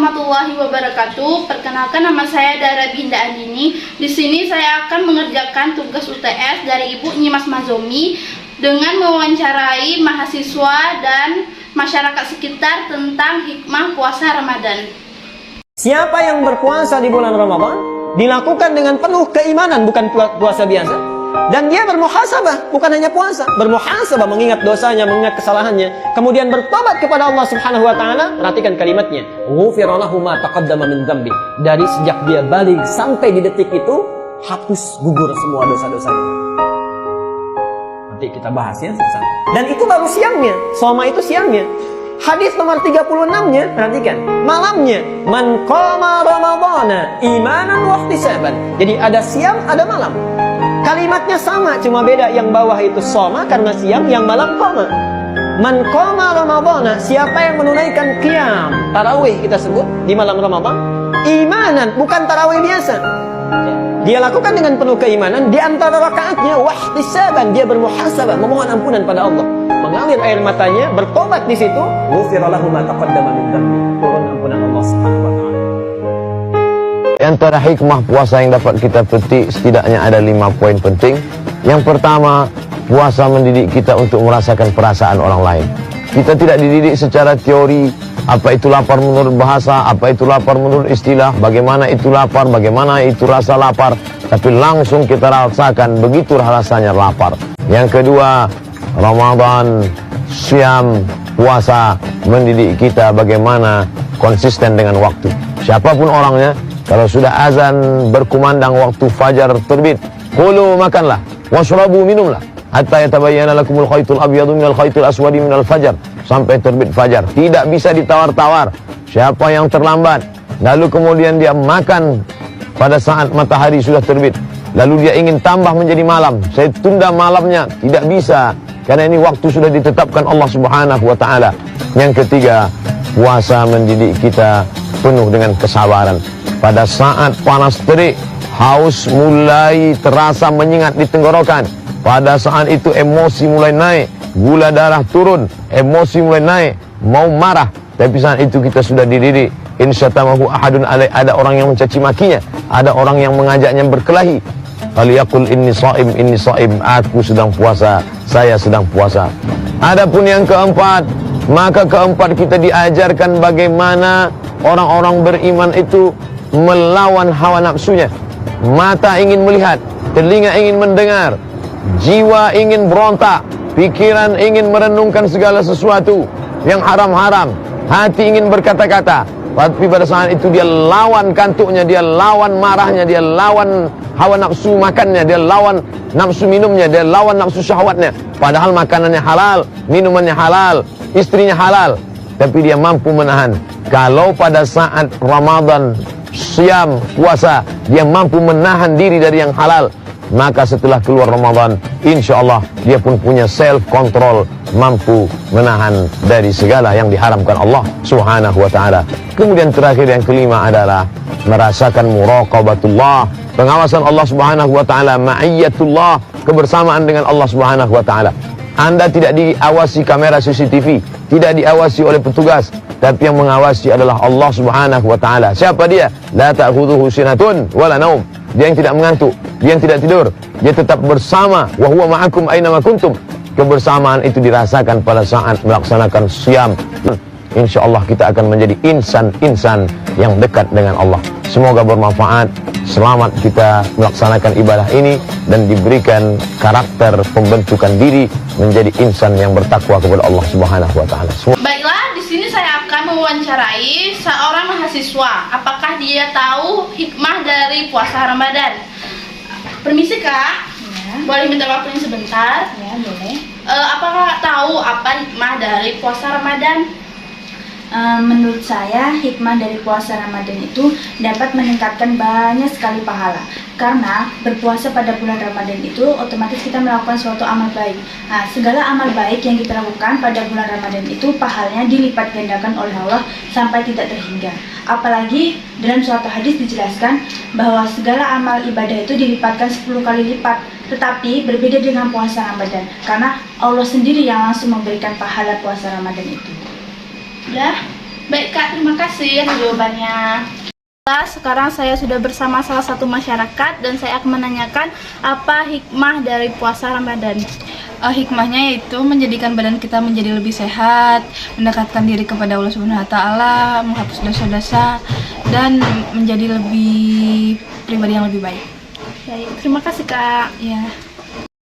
warahmatullahi wabarakatuh. Perkenalkan, nama saya Dara Binda Andini. Di sini saya akan mengerjakan tugas UTS dari Ibu Nyimas Mazomi dengan mewawancarai mahasiswa dan masyarakat sekitar tentang hikmah puasa Ramadan. Siapa yang berpuasa di bulan Ramadan dilakukan dengan penuh keimanan, bukan puasa biasa. Dan dia bermuhasabah, bukan hanya puasa, bermuhasabah, mengingat dosanya, mengingat kesalahannya, kemudian bertobat kepada Allah Subhanahu wa taala. Perhatikan kalimatnya, ghufira lahu ma taqaddama min dzambi. Dari sejak dia balik sampai di detik itu, hapus gugur semua dosa-dosanya. Nanti kita bahas ya selesai. Dan itu baru siangnya, soma itu siangnya. Hadis nomor 36-nya, perhatikan, malamnya, man qama ramadhana imanan wa ihtisaban. Jadi ada siang, ada malam. Kalimatnya sama, cuma beda, yang bawah itu soma karena siang, yang malam qama. Man qama ramadhana, siapa yang menunaikan qiyam, tarawih kita sebut di malam Ramadan, imanan, bukan tarawih biasa. Dia lakukan dengan penuh keimanan, di antara rakaatnya wahtisaban, dia bermuhasabah, memohon ampunan pada Allah, mengalir air matanya, bertobat di situ, ghufira lahu ma taqaddama min dzambi, turun ampunan Allah Subhanahu wa taala. Di antara hikmah puasa yang dapat kita petik setidaknya ada 5 poin penting. Yang pertama, puasa mendidik kita untuk merasakan perasaan orang lain. Kita tidak dididik secara teori, apa itu lapar menurut bahasa, apa itu lapar menurut istilah, bagaimana itu lapar, bagaimana itu rasa lapar, tapi langsung kita rasakan begitu rasanya lapar. Yang kedua, Ramadan, siam, puasa mendidik kita bagaimana konsisten dengan waktu. Siapapun orangnya, kalau sudah azan berkumandang waktu fajar terbit, kulu makanlah, washrabu minumlah, hatta yatabayyana lakumul khaytul abyadu minal khaytul aswadi minal fajar, sampai terbit fajar. Tidak bisa ditawar-tawar. Siapa yang terlambat, lalu kemudian dia makan pada saat matahari sudah terbit, lalu dia ingin tambah menjadi malam, saya tunda malamnya, tidak bisa, karena ini waktu sudah ditetapkan Allah Subhanahu wa taala. Yang ketiga, puasa mendidik kita penuh dengan kesabaran. Pada saat panas terik, haus mulai terasa menyengat di tenggorokan. Pada saat itu emosi mulai naik, gula darah turun, emosi mulai naik, mau marah. Tapi saat itu kita sudah dididik. Insyatamahu ahadun alaih, ada orang yang mencaci makinya, ada orang yang mengajaknya berkelahi. Faliyaqul inni shaim, aku sedang puasa, saya sedang puasa. Adapun yang keempat, maka keempat kita diajarkan bagaimana orang-orang beriman itu melawan hawa nafsunya. Mata ingin melihat, telinga ingin mendengar, jiwa ingin berontak, pikiran ingin merenungkan segala sesuatu yang haram-haram, hati ingin berkata-kata. Tapi pada saat itu dia lawan kantuknya, dia lawan marahnya, dia lawan hawa nafsu makannya, dia lawan nafsu minumnya, dia lawan nafsu syahwatnya. Padahal makanannya halal, minumannya halal, istrinya halal, tapi dia mampu menahan. Kalau pada saat Ramadan, siam, puasa, dia mampu menahan diri dari yang halal, maka setelah keluar Ramadan, insya Allah dia pun punya self control, mampu menahan dari segala yang diharamkan Allah Subhanahu wa taala. Kemudian terakhir, yang kelima adalah merasakan muraqabatullah, pengawasan Allah Subhanahu wa taala, ma'iyatullah, kebersamaan dengan Allah Subhanahu wa taala. Anda tidak diawasi kamera CCTV, tidak diawasi oleh petugas, tapi yang mengawasi adalah Allah Subhanahu wa taala. Siapa dia? La ta'khudhuhu sinatun wala naum. Dia yang tidak mengantuk, dia yang tidak tidur, dia tetap bersama. Wa huwa ma'akum aina ma kuntum. Kebersamaan itu dirasakan pada saat melaksanakan siam. Insyaallah kita akan menjadi insan-insan yang dekat dengan Allah. Semoga bermanfaat. Selamat kita melaksanakan ibadah ini dan diberikan karakter pembentukan diri menjadi insan yang bertakwa kepada Allah Subhanahu wa taala. Baiklah, di sini saya akan mewawancarai seorang mahasiswa. Apakah dia tahu hikmah dari puasa Ramadan? Permisi Kak, ya. Boleh minta waktunya sebentar? Ya, boleh. Apakah tahu apa hikmah dari puasa Ramadan? Menurut saya, hikmah dari puasa Ramadan itu dapat meningkatkan banyak sekali pahala. Karena berpuasa pada bulan Ramadan itu otomatis kita melakukan suatu amal baik. Nah, segala amal baik yang kita lakukan pada bulan Ramadan itu pahalanya dilipat gandakan oleh Allah sampai tidak terhingga. Apalagi dalam suatu hadis dijelaskan bahwa segala amal ibadah itu dilipatkan 10 kali lipat. Tetapi berbeda dengan puasa Ramadan, karena Allah sendiri yang langsung memberikan pahala puasa Ramadan itu. Udah? Baik Kak, terima kasih atas jawabannya. Sekarang saya sudah bersama salah satu masyarakat dan saya akan menanyakan apa hikmah dari puasa Ramadan. Hikmahnya yaitu menjadikan badan kita menjadi lebih sehat, mendekatkan diri kepada Allah Subhanahu wa taala, menghapus dosa-dosa dan menjadi lebih pribadi yang lebih baik. Baik, terima kasih Kak. Ya.